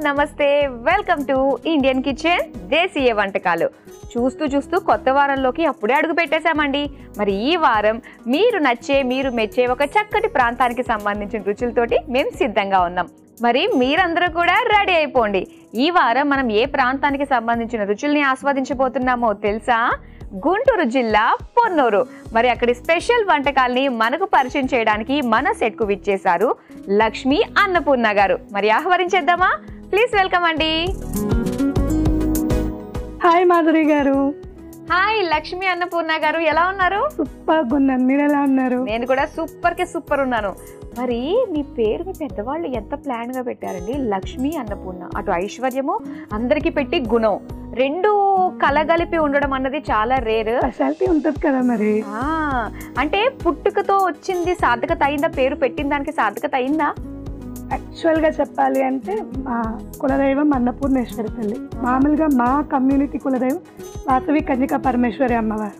నమస్తే welcome to Indian kitchen దేశీయ వంటకాలు. చూస్తూ చూస్తూ కొత్త వారంలోకి అప్పుడే అడుగు పెట్టేశామండి. మరి ఈ వారం మీరు నచ్చే మీరు మెచ్చే ఒక చక్కటి ప్రాంతానికి సంబంధించిన రుచులతోటి మేము సిద్ధంగా ఉన్నాం. మరి మీరందరూ కూడా రెడీ అయిపోండి. ఈ వారం మనం ఏ ప్రాంతానికి సంబంధించిన రుచుల్ని ఆస్వాదించబోతున్నామో తెలుసా? గుంటూరు జిల్లా పొన్నూరు. మరి అక్కడి స్పెషల్ వంటకాల్ని మనకు పరిచయం చేయడానికి మన సెట్కు విచ్చేశారు లక్ష్మి అన్నపూర్ణ గారు. మరి ఆహ్వానించేద్దామా? ప్లీజ్ వెల్కమ్ అండి. హాయ్ మాధురి గారు. హాయ్ లక్ష్మి అన్నపూర్ణ గారు, ఎలా ఉన్నారు? సూపర్ ఉన్నాను, మీరు ఎలా ఉన్నారు? నేను కూడా సూపర్ ఉన్నాను. మరి మీ పేరు మీ పెద్దవాళ్ళు ఎంత ప్లాన్ గా పెట్టారండి, లక్ష్మి అన్నపూర్ణ. అటు ఐశ్వర్యము అందరికి పెట్టి గుణం రెండు కలగలిపి ఉండడం అన్నది చాలా రేర్. స్పెషాలిటీ ఉంటుంది కదా. మరి అంటే పుట్టుకతో వచ్చింది సార్థకత అయిందా? పేరు పెట్టిన దానికి సార్థకత అయిందా? యాక్చువల్గా చెప్పాలి అంటే మా కులదైవం అన్నపూర్ణేశ్వరి తల్లి. మామూలుగా మా కమ్యూనిటీ కులదైవం వాసవి కన్యకా పరమేశ్వరి అమ్మవారు.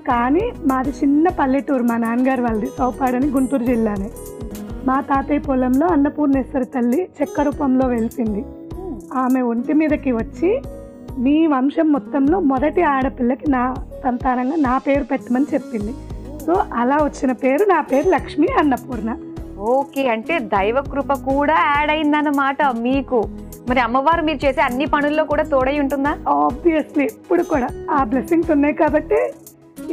కానీ మాది చిన్న పల్లెటూరు, మా నాన్నగారు వాళ్ళది సౌపాడని, గుంటూరు జిల్లానే. మా తాతయ్య పొలంలో అన్నపూర్ణేశ్వరి తల్లి చెక్క రూపంలో వెలిసింది. ఆమె ఒంటి మీదకి వచ్చి మీ వంశం మొత్తంలో మొదటి ఆడపిల్లకి నా సంతానంగా నా పేరు పెట్టమని చెప్పింది. సో అలా వచ్చిన పేరు, నా పేరు లక్ష్మి అన్నపూర్ణ. ఓకే, అంటే దైవ కృప కూడా యాడ్ అయిందన్నమాట మీకు. మరి అమ్మవారు మీరు చేసే అన్ని పనుల్లో కూడా తోడై ఉంటుందా? ఆబ్వియస్లీ, ఇప్పుడు కూడా ఆ బ్లెస్సింగ్స్ ఉన్నాయి కాబట్టి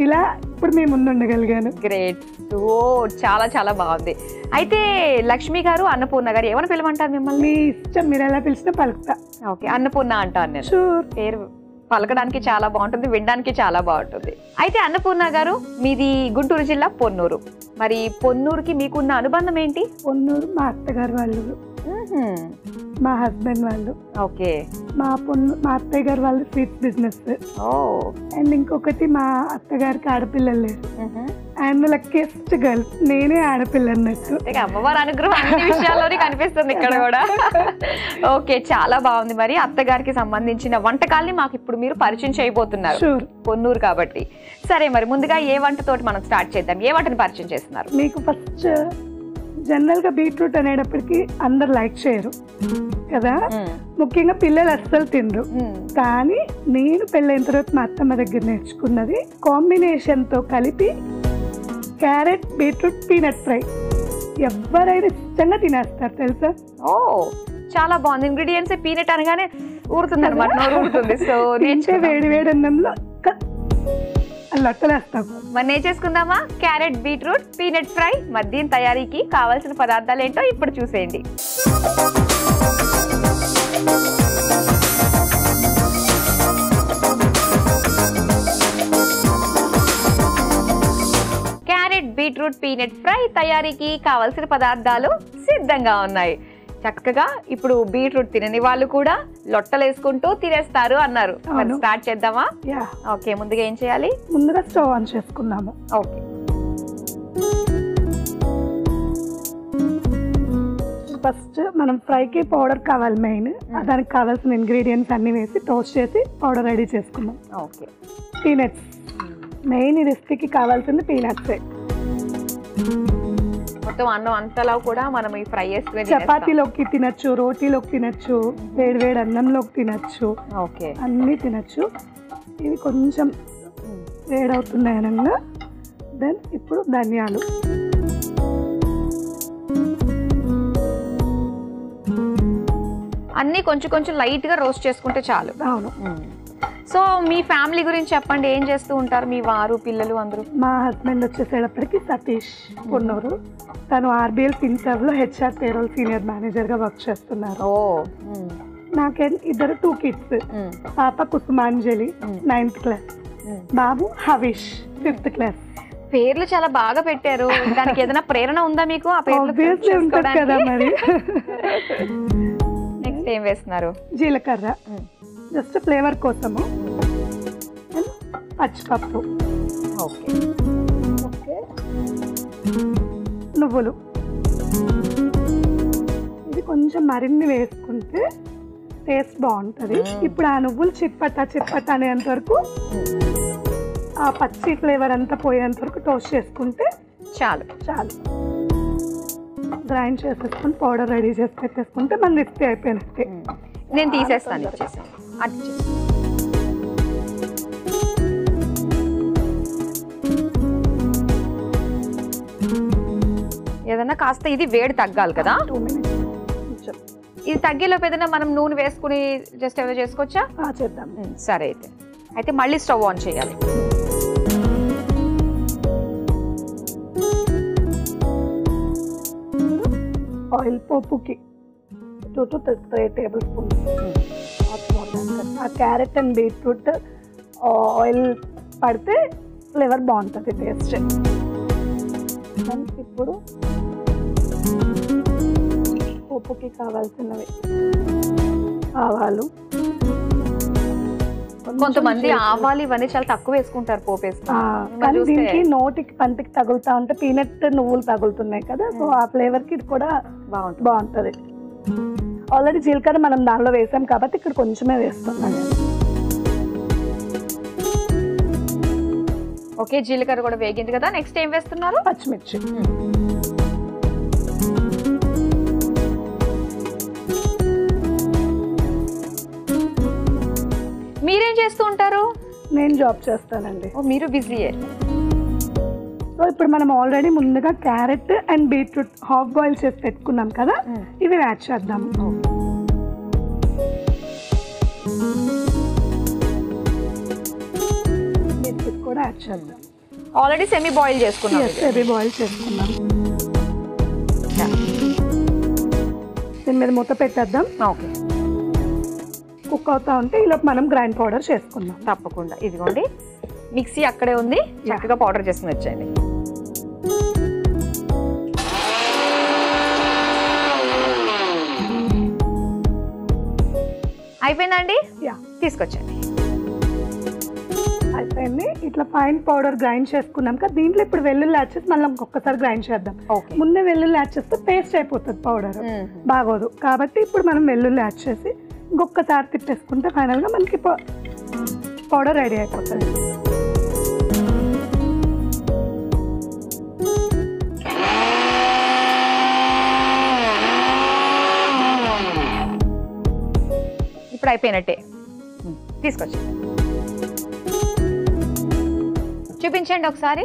ఇలా ఇప్పుడు మేము ముందుండగలిగాను. గ్రేట్. ఓ చాలా బాగుంది. అయితే లక్ష్మి గారు, అన్నపూర్ణ గారు ఏమని పిలవమంటారు మిమ్మల్ని? మీ ఇష్టం, మీరు ఎలా పిలిచినా పలుకుతా. ఓకే, అన్నపూర్ణ అంటాను నేను. షూర్. పేరు పలకడానికి చాలా బాగుంటుంది, వినడానికి చాలా బాగుంటుంది. అయితే అన్నపూర్ణ గారు, మీది గుంటూరు జిల్లా పొన్నూరు. మరి పొన్నూరుకి మీకున్న అనుబంధం ఏంటి? పొన్నూరు మా అత్తగారు వాళ్ళు, మా హస్బెండ్ వాళ్ళు. ఓకే. మా అత్తయ్య గారు వాళ్ళు స్వీట్స్ బిజినెస్. అండ్ ఇంకొకటి మా అత్తగారికి ఆడపిల్లలు లేరు. అండ్ లక్కీయెస్ట్ గర్ల్ నేనే ఆడపిల్ల అన్నట్టు. అమ్మవారి అనుగ్రహం అన్ని విషయాల్లోనే కనిపిస్తుంది ఇక్కడ కూడా. ఓకే, చాలా బాగుంది. మరి అత్తగారికి సంబంధించిన వంటకాల్ని మాకు ఇప్పుడు మీరు పరిచయం చేయబోతున్నారు. షూర్. పొన్నూరు కాబట్టి. సరే, మరి ముందుగా ఏ వంటతోటి మనం స్టార్ట్ చేద్దాం? ఏ వంటని పరిచయం చేస్తున్నారు? మీకు ఫస్ట్ జనరల్గా బీట్రూట్ అనేటప్పటికి అందరు లైక్ చేయరు కదా, ముఖ్యంగా పిల్లలు అస్సలు తినరు. కానీ నేను పెళ్ళైన తర్వాత మా అత్తమ్మ దగ్గర నేర్చుకున్నది కాంబినేషన్తో కలిపి క్యారెట్ బీట్రూట్ పీనట్ ఫ్రై. ఎవరైనా ఇష్టంగా తినేస్తారు తెలుసా. ఓ చాలా బాగుంది. ఇంగ్రీడియంట్స్ పీనట్ అనగానే ఊరుతుంది అనమాట, నోరు ఊరుతుంది. సో తింటే వేడి వేడి అన్నంలో లొట్టలేస్తాం. మరి నేర్చేసుకుందామా క్యారెట్ బీట్రూట్ పీనట్ ఫ్రై? మరి దీని తయారీకి కావాల్సిన పదార్థాలు ఏంటో ఇప్పుడు చూసేయండి. క్యారెట్ బీట్రూట్ పీనట్ ఫ్రై తయారీకి కావాల్సిన పదార్థాలు సిద్ధంగా ఉన్నాయి. చక్కగా ఇప్పుడు బీట్రూట్ తినని వాళ్ళు కూడా లొట్టలు వేసుకుంటూ తినేస్తారు అన్నారు. మరి స్టార్ట్ చేద్దామా? ఓకే, ముందుగా ఏం చేయాలి? ముందుగా స్టవ్ ఆన్ చేసుకున్నాము. ఓకే. ఫస్ట్ మనం ఫ్రైకి పౌడర్ కావాలి. మెయిన్ దానికి కావాల్సిన ఇంగ్రీడియంట్స్ అన్ని వేసి టోస్ట్ చేసి పౌడర్ రెడీ చేసుకున్నాం. ఓకే. పీనట్స్ మెయిన్ ఈ రెసిపీకి కావాల్సింది పీనట్సే. మొత్తం అన్నం అంతలా కూడా మనం ఈ ఫ్రై చేసుకుని చపాతీలోకి తినచ్చు, రోటీలోకి తినచ్చు, వేడి వేడి అన్నంలోకి తినచ్చు. ఓకే, అన్నీ తినచ్చు. ఇవి కొంచెం వేడవుతున్నాయి అనగా దెన్ ఇప్పుడు ధనియాలు, అన్నీ కొంచెం లైట్ గా రోస్ట్ చేసుకుంటే చాలు. అవును. సో మీ ఫ్యామిలీ గురించి చెప్పండి, ఏం చేస్తూ ఉంటారు మీ వారు పిల్లలు అందరూ? మా హస్బెండ్ వచ్చేసేటప్పటికి సతీష్ పొన్నూరు. తను ఆర్బిఎల్ ఫిన్సర్వ్లో హెచ్ఆర్ పేరోల్ సీనియర్ మేనేజర్గా వర్క్ చేస్తున్నారు. నాకే ఇద్దరు 2 kids. పాప కుసుమాంజలి 9th క్లాస్, బాబు హవిష్ 5th క్లాస్. పేర్లు చాలా బాగా పెట్టారు. దానికి ఏదైనా ప్రేరణ ఉందా మీకు? ఆ పేర్లు ఉంటుంది కదా మరి. నెక్స్ట్ ఏం వేస్తున్నారు? జీలకర్ర జస్ట్ ఫ్లేవర్ కోసము, పచ్చిపప్పు, ఓకే ఓకే, నువ్వులు. ఇది కొంచెం మరిన్ని వేసుకుంటే టేస్ట్ బాగుంటుంది. ఇప్పుడు ఆ నువ్వులు చిప్పట అనేంత వరకు, ఆ పచ్చి ఫ్లేవర్ అంతా పోయేంత వరకు టోస్ట్ చేసుకుంటే చాలు. గ్రైండ్ చేసేసుకొని పౌడర్ రెడీ చేసి పెట్టేసుకుంటే మన రెసిపీ అయిపోయినట్టే. నేను తీసేస్తాను, ఇచ్చేసాను అది ఇచ్చేసి. ఏదన్నా కాస్త ఇది వేడి తగ్గాలి కదా, 2 minutes ఇది తగ్గేలోపు ఏదైనా మనం నూనె వేసుకుని జస్ట్ ఏదో చేసుకోవచ్చా? చేద్దాం. సరే అయితే మళ్ళీ స్టవ్ ఆన్ చేయాలి. ఆయిల్ పోపుకి 2 to 3 tablespoons. ఆ క్యారెట్ అండ్ బీట్రూట్ ఆయిల్ పడితే ఫ్లేవర్ బాగుంటుంది, టేస్ట్. ఇప్పుడు పోపుకి కావాల్సినవి ఆవాలు, కొంతమంది ఆవాలు ఇవన్నీ చాలా తక్కువ వేసుకుంటారు పోపు వేసుకుంటారు, కానీ దీనికి నోటికి పంటికి తగులుతా ఉంటే పీనట్ నువ్వులు తగులుతున్నాయి కదా, సో ఆ ఫ్లేవర్ కి ఇది కూడా బాగుంటుంది. ఆల్రెడీ జీలకర్ర మనం దానిలో వేసాం కాబట్టి ఇక్కడ కొంచెమే వేస్తున్నాను. ఓకే, జీలకర్ర కూడా వేగింది కదా, నెక్స్ట్ ఏం వేస్తున్నారు? పచ్చిమిర్చి. మీరేం చేస్తూ ఉంటారు? నేను జాబ్ చేస్తానండి. మీరు బిజీయే. సో ఇప్పుడు మనం ఆల్రెడీ ముందుగా carrot and beetroot half boil చేసి పెట్టుకున్నాం కదా, ఇవి యాడ్ చేద్దాం. బీట్రూట్ కూడా యాడ్ చేద్దాం. ఆల్రెడీ సెమీ బాయిల్ చేసుకున్నాం. సెమీ బాయిల్ చేసుకున్నాం. దీని మీద మూత పెట్టేద్దాం. ఓకే, కుక్ అవుతా ఉంటే ఇలా మనం గ్రైండ్ పౌడర్ చేసుకుందాం. తప్పకుండా. ఇదిగోండి మిక్సీ అక్కడే ఉంది, చక్కగా పౌడర్ చేసుకుని వచ్చేయండి. అయిపోయిందండి, తీసుకొచ్చండి. అయిపోయింది. ఇట్లా ఫైన్ పౌడర్ గ్రైండ్ చేసుకున్నాం కదా, దీంట్లో ఇప్పుడు వెల్లుల్లి యాడ్ చేసి మళ్ళీ ఇంకొకసారి గ్రైండ్ చేద్దాం. ముందే వెల్లుల్లి యాడ్ చేస్తే పేస్ట్ అయిపోతుంది, పౌడర్ బాగోదు. కాబట్టి ఇప్పుడు మనం వెల్లుల్లి యాడ్ చేసి ఇంకొకసారి తిప్పేసుకుంటే ఫైనల్గా మనకి పౌడర్ రెడీ అయిపోతుంది. ఇప్పుడు అయిపోయినట్టే, తీసుకొచ్చి చూపించండి ఒకసారి.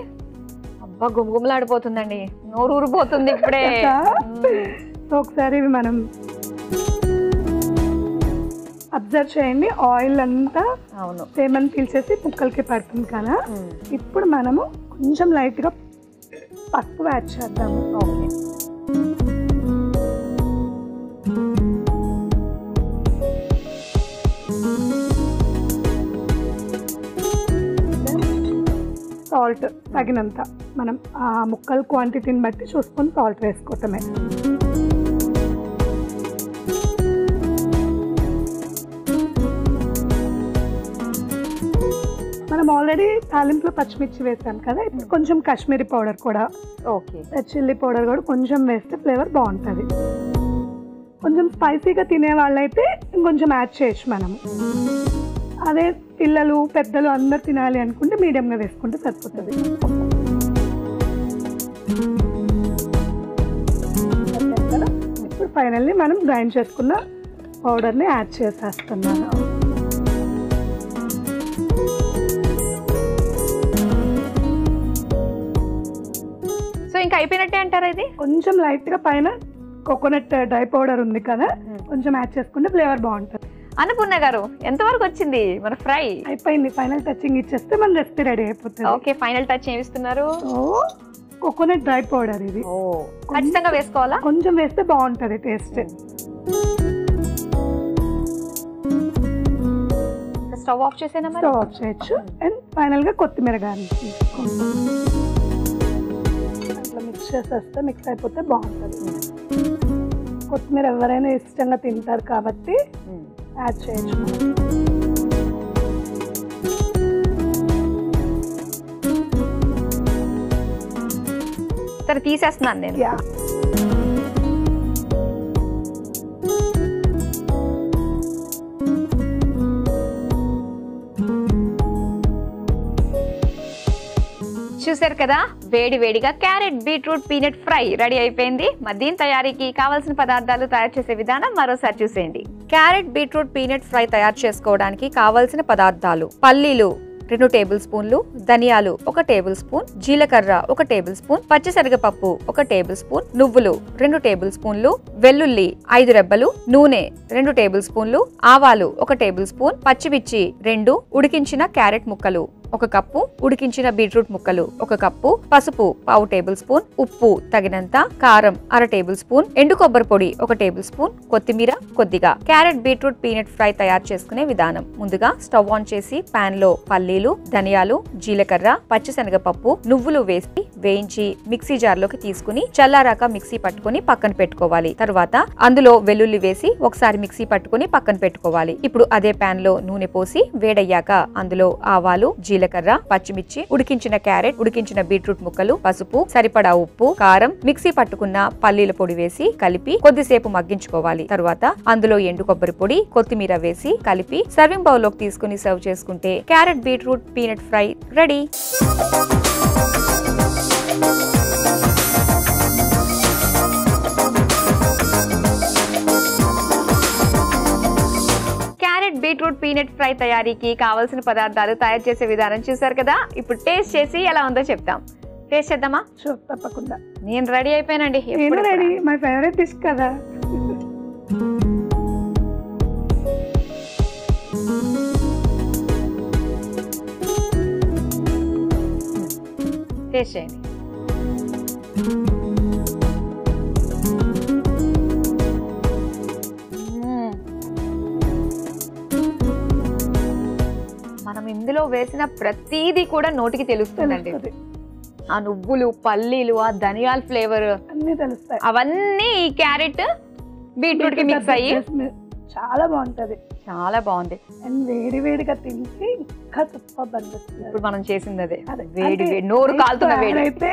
అబ్బా గుమగుమలాడిపోతుందండి, నోరు ఊరిపోతుంది ఇప్పుడే. ఒకసారి మనం అబ్జర్వ్ చేయండి, ఆయిల్ అంతా తేమని పీల్చేసి ముక్కలకి పడుతుంది కదా. ఇప్పుడు మనము కొంచెం లైట్గా పసుపు యాడ్ చేద్దాము. ఓకే, సాల్ట్ తగినంత, మనం ఆ ముక్కల క్వాంటిటీని బట్టి చూసుకొని సాల్ట్ వేసుకోవటమే. మనం ఆల్రెడీ తాలింపులో పచ్చిమిర్చి వేసాం కదా, ఇప్పుడు కొంచెం కాశ్మీరీ పౌడర్ కూడా, ఓకే, చిల్లీ పౌడర్ కూడా కొంచెం వేస్తే ఫ్లేవర్ బాగుంటుంది. కొంచెం స్పైసీగా తినే వాళ్ళైతే ఇంకొంచెం యాడ్ చేయొచ్చు మనం. అదే పిల్లలు పెద్దలు అందరు తినాలి అనుకుంటే మీడియంగా వేసుకుంటే సరిపోతుంది. ఇప్పుడు ఫైనల్లీ మనం గ్రైండ్ చేసుకున్న పౌడర్ని యాడ్ చేసేస్తున్నాను. సో ఇంకా అయిపోయినట్టే అంటారా? ఇది కొంచెం లైట్గా పైన కోకోనట్ డ్రై పౌడర్ ఉంది కదా, కొంచెం యాడ్ చేసుకుంటే ఫ్లేవర్ బాగుంటుంది. అన్నపూర్ణ గారు ఎంతవరకు వచ్చింది మన ఫ్రై? అయిపోయింది, ఫైనల్ టచింగ్ ఇచ్చేస్తే మన రెసిపీ రెడీ అయిపోతుంది. ఓకే, ఫైనల్ టచ్ ఏమి ఇస్తున్నారు? కోకోనట్ డ్రై పౌడర్ ఇది ఖచ్చితంగా వేసుకోవాలా? కొంచెం వేస్తే బాగుంటుంది టేస్ట్. స్టవ్ ఆఫ్ చేసేనా? స్టవ్ ఆఫ్ చేయొచ్చు. అండ్ ఫైనల్ గా కొత్తిమీర గార్నిష్ అట్లా మిక్స్ చేసేస్తే మిక్స్ అయిపోతే బాగుంటుంది. కొత్తిమీర ఎవరైనా ఇష్టంగా తింటారు కాబట్టి యాడ్ చేయొచ్చు. సరే తీసేస్తున్నాను నేను. చూసారు కదా, వేడి వేడిగా carrot beetroot peanut fry ready అయిపోయింది. మరి దీని తయారీకి కావాల్సిన పదార్థాలు తయారు చేసే విధానం మరోసారి చూసేయండి. క్యారెట్ బీట్రూట్ పీనట్ ఫ్రై తయారు చేసుకోవడానికి కావాల్సిన పదార్థాలు: పల్లీలు 2 టేబుల్ స్పూన్లు, ధనియాలు 1 టేబుల్ స్పూన్, జీలకర్ర 1 టేబుల్ స్పూన్, పచ్చిశనగపప్పు 1 టేబుల్ స్పూన్, నువ్వులు 2 టేబుల్ స్పూన్లు, వెల్లుల్లి 5 రెబ్బలు, నూనె 2 టేబుల్ స్పూన్లు, ఆవాలు 1 టేబుల్ స్పూన్, పచ్చిమిర్చి 2, ఉడికించిన క్యారెట్ ముక్కలు 1 కప్పు, ఉడికించిన బీట్రూట్ ముక్కలు 1 కప్పు, పసుపు 1/2 టేబుల్ స్పూన్, ఉప్పు తగినంత, కారం 1/2 టేబుల్ స్పూన్, ఎండు కొబ్బరి పొడి 1 టేబుల్ స్పూన్, కొత్తిమీర కొద్దిగా. క్యారెట్ బీట్రూట్ పీనట్ ఫ్రై తయారు చేసుకునే విధానం: ముందుగా స్టవ్ ఆన్ చేసి పాన్ లో పల్లీలు, ధనియాలు, జీలకర్ర, పచ్చిశనగపప్పు, నువ్వులు వేసి వేయించి మిక్సీ జార్ లోకి తీసుకుని చల్లారాక మిక్సీ పట్టుకుని పక్కన పెట్టుకోవాలి. తర్వాత అందులో వెల్లుల్లి వేసి ఒకసారి మిక్సీ పట్టుకుని పక్కన పెట్టుకోవాలి. ఇప్పుడు అదే పాన్ లో నూనె పోసి వేడయ్యాక అందులో ఆవాలు, జీలకర్ర, పచ్చిమిర్చి, ఉడికించిన క్యారెట్, ఉడికించిన బీట్రూట్ ముక్కలు, పసుపు, సరిపడా ఉప్పు, కారం, మిక్సీ పట్టుకున్న పల్లీల పొడి వేసి కలిపి కొద్దిసేపు మగ్గించుకోవాలి. తర్వాత అందులో ఎండు కొబ్బరి పొడి, కొత్తిమీర వేసి కలిపి సర్వింగ్ బౌల్ లోకి తీసుకుని సర్వ్ చేసుకుంటే carrot beetroot peanut fry ready. Beetroot peanut fry తయారీకి కావాల్సిన పదార్థాలు తయారు చేసే విధానం చూసారు కదా. ఇప్పుడు టేస్ట్ చేసి ఎలా ఉందో చెప్తాం. టేస్ట్ చేద్దామా? తప్పకుండా. నేను రెడీ అయిపోయానండి. రెడీ, మై ఫేవరెట్ డిష్ కదా. టేస్ట్ చేయండి. మనం ఇందులో వేసిన ప్రతిదీ కూడా నోటికి తెలుస్తుందండి. ఆ నువ్వులు, పల్లీలు, ఆ ధనియాల ఫ్లేవర్ అన్ని తెలుస్తాయి. అవన్నీ ఈ క్యారెట్ బీట్రూట్ కి మిక్స్ అయ్యి చాలా బాగుంటది. చాలా బాగుంది. అండ్ వేడి వేడిగా తింటే ఇంకా సూపర్ అనిపిస్తుంది. ఇప్పుడు మనం చేసింది అదే, వేడి వేడి నోరు కాలుతున్న వేడి అయితే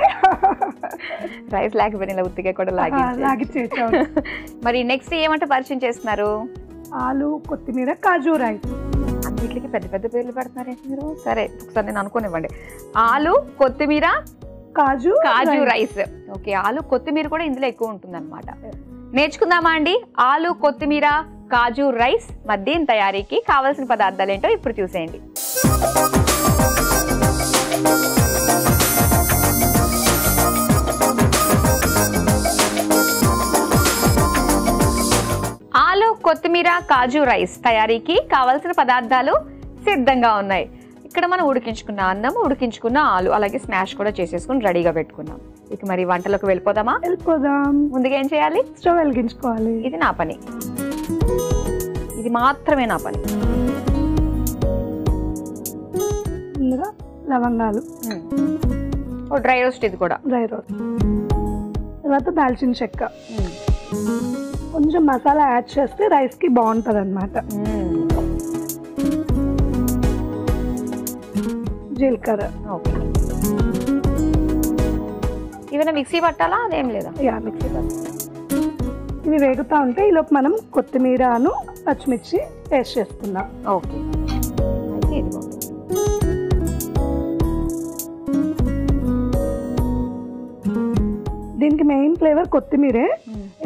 రైస్ లేకపోయినా ఇలా ఉత్తిగా కూడా లాగి. మరి నెక్స్ట్ ఏమంటే పరిచయం చేస్తున్నారు? ఆలు, కొత్తిమీర, కాజు రైస్. అన్నిటికి పెద్ద పెద్ద పేర్లు పెడుతున్నారేంటి మీరు? సరే ఒకసారి నేను అనుకోనివ్వండి. ఆలు, కొత్తిమీర, కాజు రైస్. ఓకే, ఆలు కొత్తిమీర కూడా ఇందులో ఎక్కువ ఉంటుంది అనమాట. నేర్చుకుందామా అండి? ఆలు, కొత్తిమీర, కాజు రైస్. మరి దీని తయారీకి కావాల్సిన పదార్థాలు ఏంటో ఇప్పుడు చూసేయండి. ఆలు, కొత్తిమీర, కాజు రైస్ తయారీకి కావాల్సిన పదార్థాలు సిద్ధంగా ఉన్నాయి. ఇక్కడ మనం ఉడికించుకున్న అన్నం, ఉడికించుకున్న ఆలు, అలాగే స్మాష్ కూడా చేసేసుకుని రెడీగా పెట్టుకున్నాం. ఇక మరి వంటలోకి వెళ్ళిపోదామా? వెళ్ళిపోదాం. ముందుగా ఏం చేయాలి? స్టవ్ వెలిగించుకోవాలి. ఇది నా పని, ఇది మాత్రమే నా పని. ముందుగా లవంగాలు, డ్రై రోస్ట్, ఇది కూడా డ్రై రోస్ట్. తర్వాత దాల్చిన చెక్క, కొంచెం మసాలా యాడ్ చేస్తే రైస్ కి బాగుంటది అన్నమాట. జీలకర్ర. ఇవన్నీ మిక్సీ పట్టాలా? అదేం లేదా? మిక్సీ పట్టాలి. ఇవి వేగుతా ఉంటే ఈలోపు మనం కొత్తిమీరను, పచ్చిమిర్చి పేస్ట్ చేసుకుందాం. ఓకే, అయితే ఇది దీనికి మెయిన్ ఫ్లేవర్ కొత్తిమీరే.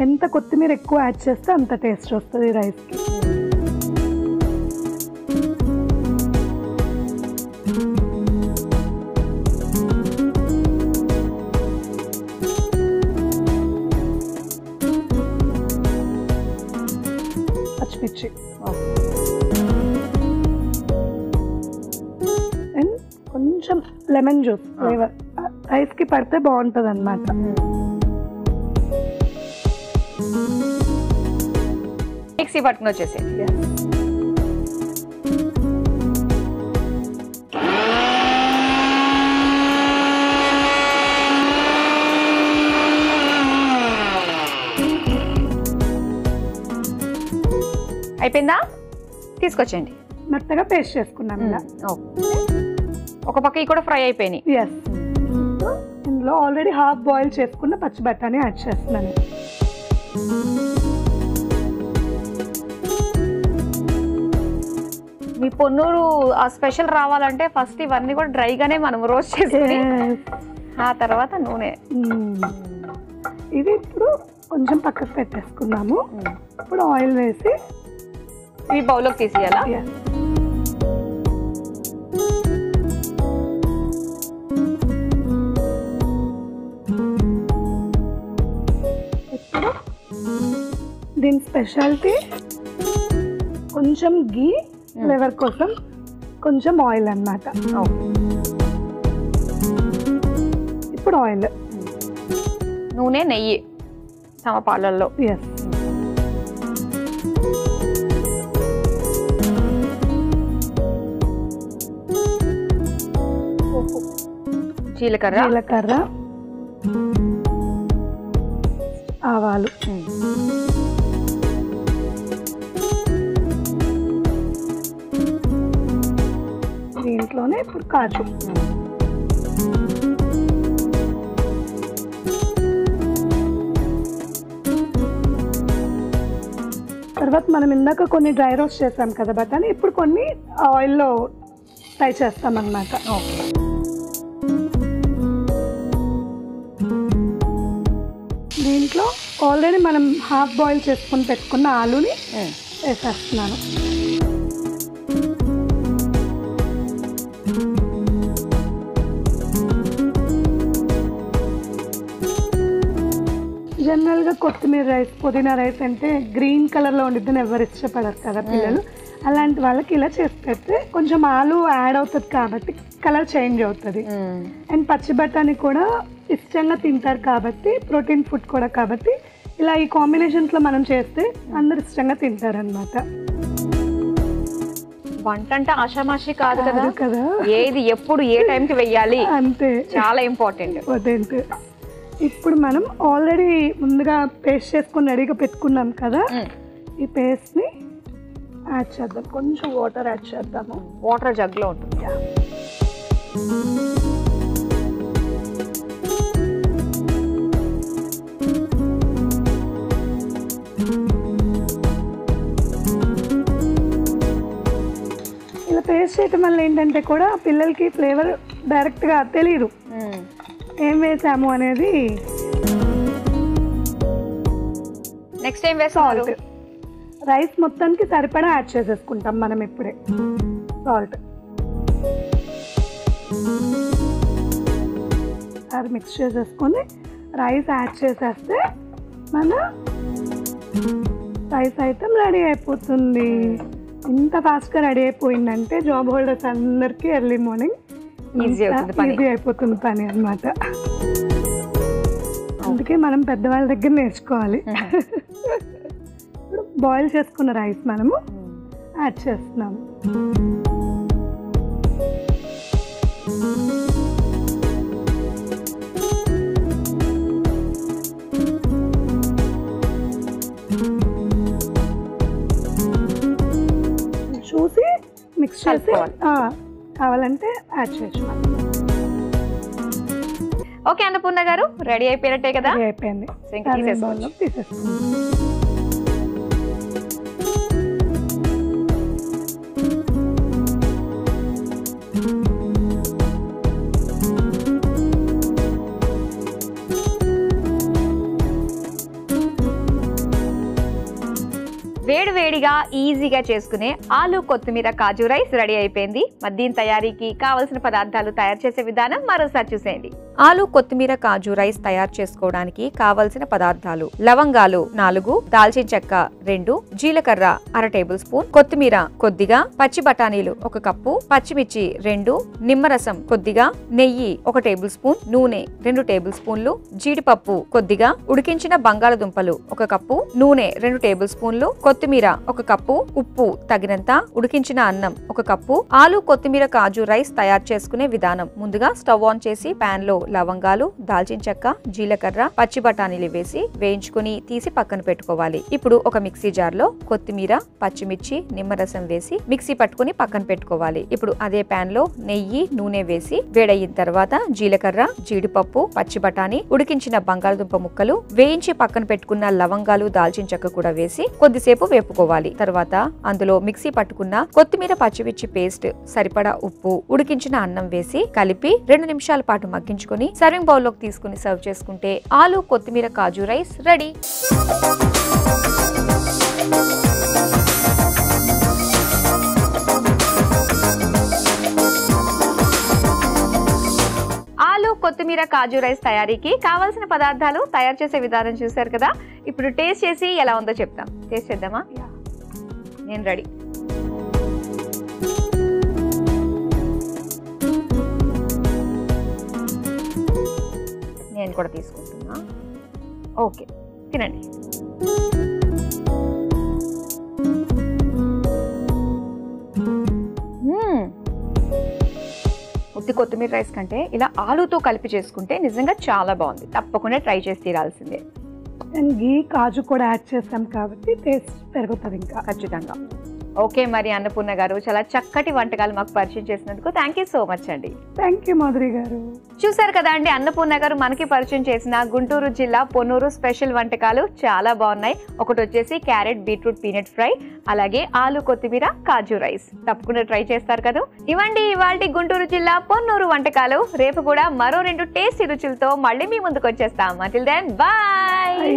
ఎంత కొత్తిమీర ఎక్కువ యాడ్ చేస్తే అంత టేస్ట్ వస్తుంది రైస్కి. పచ్చిమిర్చి అండ్ కొంచెం లెమన్ జ్యూస్ ఫ్లేవర్ రైస్కి పడితే బాగుంటుంది అన్నమాట. మిక్సీ పట్టుకుని వచ్చేసేది. అయిపోయిందా? తీసుకొచ్చేయండి. మెత్తగా పేస్ట్ చేసుకున్నాం. ఒక పక్క కూడా ఫ్రై అయిపోయినాయి. ఇందులో ఆల్రెడీ హాఫ్ బాయిల్ చేసుకున్న పచ్చి బఠానీ యాడ్ చేస్తున్నాను. మీ పొన్నూరు ఆ స్పెషల్ రావాలంటే ఫస్ట్ ఇవన్నీ కూడా డ్రైగానే మనం రోస్ట్ చేసుకుని ఆ తర్వాత నూనె. ఇది ఇప్పుడు కొంచెం పక్కకు పెట్టేసుకున్నాము. ఇప్పుడు ఆయిల్ వేసి ఈ బౌల్లోకి తీసేయాలా? ఇప్పుడు దీని స్పెషాలిటీ కొంచెం గీ ఫ్లేవర్ కోసం కొంచెం ఆయిల్ అన్నమాట. ఇప్పుడు ఆయిల్, నూనె, నెయ్యి సమపాలల్లో. ఎస్. జీలకర్ర, ఆవాలు, దీంట్లోనే ఇప్పుడు కాజు. తర్వాత మనం ఇందాక కొన్ని డ్రై రోస్ట్ చేసాం కదా బఠానీ, ఇప్పుడు కొన్ని ఆయిల్లో ఫ్రై చేస్తాం అన్నమాట. దీంట్లో ఆల్రెడీ మనం హాఫ్ బాయిల్ చేసుకొని పెట్టుకున్న ఆలూని వేసేస్తున్నాను. జనరల్గా కొత్తిమీర రైస్, పుదీనా రైస్ అంటే గ్రీన్ కలర్లో ఉండిద్దని ఎవరు ఇష్టపడరు కదా పిల్లలు. అలాంటి వాళ్ళకి ఇలా చేసి పెడితే కొంచెం ఆలు యాడ్ అవుతుంది కాబట్టి కలర్ చేంజ్ అవుతుంది. అండ్ పచ్చి బఠానీ కూడా ఇష్టంగా తింటారు కాబట్టి, ప్రోటీన్ ఫుడ్ కూడా కాబట్టి ఇలా ఈ కాంబినేషన్స్లో మనం చేస్తే అందరు ఇష్టంగా తింటారు అనమాట. వంట అంటే ఆషామాషి కాదు కదా, ఏది ఎప్పుడు ఏ టైంకి వెయ్యాలి అంతే, చాలా ఇంపార్టెంట్. ఇప్పుడు మనం ఆల్రెడీ ముందుగా పేస్ట్ చేసుకొని రెడీగా పెట్టుకున్నాం కదా, ఈ పేస్ట్ని యాడ్ చేద్దాం. కొంచెం వాటర్ యాడ్ చేద్దాము. వాటర్ జగ్లో ఉంటుంది. ఇలా పేస్ట్ చేయటం వల్ల ఏంటంటే కూడా పిల్లలకి ఫ్లేవర్ డైరెక్ట్గా తెలియదు ఏం వేసాము అనేది. నెక్స్ట్ టైం సాల్ట్, రైస్ మొత్తానికి సరిపడా యాడ్ చేసేసుకుంటాం మనం ఇప్పుడే. సాల్ట్ అది మిక్స్ చేసేసుకొని రైస్ యాడ్ చేసేస్తే మన రైస్ ఐటమ్ రెడీ అయిపోతుంది. ఇంత ఫాస్ట్గా రెడీ అయిపోయిందంటే జాబ్ హోల్డర్స్ అందరికీ ఎర్లీ మార్నింగ్ ఈజీ అయిపోతుంది పని అన్నమాట. అందుకే మనం పెద్దవాళ్ళ దగ్గర నేర్చుకోవాలి. ఇప్పుడు బాయిల్ చేసుకున్న రైస్ మనము యాడ్ చేస్తున్నాము. చూసి మిక్స్ చేసి కావాలంటే యాడ్ చేయొచ్చు. ఓకే అన్నపూర్ణ గారు, రెడీ అయిపోయినట్టే కదా? అయిపోయింది. తీసేసుకోండి. వేడివేడిగా ఈజీగా చేసుకునే ఆలు కొత్తిమీర కాజు రైస్ రెడీ అయిపోయింది. మరి దీని తయారీకి కావలసిన పదార్థాలు తయారు చేసే విధానం మరోసారి చూసేయండి. ఆలు కొత్తిమీర కాజు రైస్ తయారు చేసుకోవడానికి కావలసిన పదార్థాలు: లవంగాలు 4, దాల్చిన చెక్క 2, జీలకర్ర 1/2 టేబుల్ స్పూన్, కొత్తిమీర కొద్దిగా, పచ్చి బఠానీలు 1 కప్పు, పచ్చిమిర్చి 2, నిమ్మరసం కొద్దిగా, నెయ్యి 1 టేబుల్ స్పూన్, నూనె 2 టేబుల్ స్పూన్లు, జీడిపప్పు కొద్దిగా, ఉడికించిన బంగాళదుంపలు 1 కప్పు, నూనె 2 టేబుల్ స్పూన్లు, కొత్తిమీర 1 కప్పు, ఉప్పు తగినంత, ఉడికించిన అన్నం 1 కప్పు. ఆలు కొత్తిమీర కాజు రైస్ తయారు చేసుకునే విధానం: ముందుగా స్టవ్ ఆన్ చేసి పాన్ లో లవంగాలు, దాల్చిన చెక్క, జీలకర్ర, పచ్చి బఠానీలు వేసి వేయించుకుని తీసి పక్కన పెట్టుకోవాలి. ఇప్పుడు ఒక మిక్సీ జార్ లో కొత్తిమీర, పచ్చిమిర్చి, నిమ్మరసం వేసి మిక్సీ పట్టుకుని పక్కన పెట్టుకోవాలి. ఇప్పుడు అదే పాన్ లో నెయ్యి, నూనె వేసి వేడయిన తర్వాత జీలకర్ర, జీడిపప్పు, పచ్చి బఠానీ, ఉడికించిన బంగాళదుంప ముక్కలు, వేయించి పక్కన పెట్టుకున్న లవంగాలు, దాల్చిన చెక్క కూడా వేసి కొద్దిసేపు వేపుకోవాలి. తర్వాత అందులో మిక్సీ పట్టుకున్న కొత్తిమీర పచ్చిమిర్చి పేస్ట్, సరిపడా ఉప్పు, ఉడికించిన అన్నం వేసి కలిపి 2 నిమిషాల పాటు మగ్గించుకొని సర్వింగ్ బౌల్ లోకి తీసుకుని సర్వ్ చేసుకుంటే ఆలు కొత్తిమీర కాజు రైస్ రెడీ. ఆలు కొత్తిమీర కాజు రైస్ తయారీకి కావాల్సిన పదార్థాలు, తయారు చేసే విధానం చూసారు కదా. ఇప్పుడు టేస్ట్ చేసి ఎలా ఉందో చెప్తాం. టేస్ట్ చేద్దామా? నేను రెడీ. నేను కూడా తీసుకుంటున్నా. ఓకే, తినండి. ఉత్తి కొత్తిమీర రైస్ కంటే ఇలా ఆలుతో కలిపి చేసుకుంటే నిజంగా చాలా బాగుంది. తప్పకుండా ట్రై చేసి తీరాల్సిందే. అండ్ ఘీ, కాజు కూడా యాడ్ చేస్తాం కాబట్టి టేస్ట్ పెరుగుతుంది ఇంకా ఖచ్చితంగా. ఓకే, మరి అన్నపూర్ణ గారు చాలా చక్కటి వంటకాలు మాకు పరిచయం చేసినందుకు థ్యాంక్ యూ సో మచ్ అండి. థ్యాంక్ యూ మాధురి గారు. చూసారు కదా అండి, అన్నపూర్ణ గారు మనకి పరిచయం చేసిన గుంటూరు జిల్లా పొన్నూరు స్పెషల్ వంటకాలు చాలా బాగున్నాయి. ఒకటి వచ్చేసి క్యారెట్ బీట్రూట్ పీనట్ ఫ్రై, అలాగే ఆలు కొత్తిమీర కాజు రైస్. తప్పకుండా ట్రై చేస్తారు కదా. ఇవ్వండి ఇవాల్టి గుంటూరు జిల్లా పొన్నూరు వంటకాలు. రేపు కూడా మరో 2 టేస్టీ రుచులతో మళ్ళీ మీ ముందుకు వచ్చేస్తాం. Until then bye.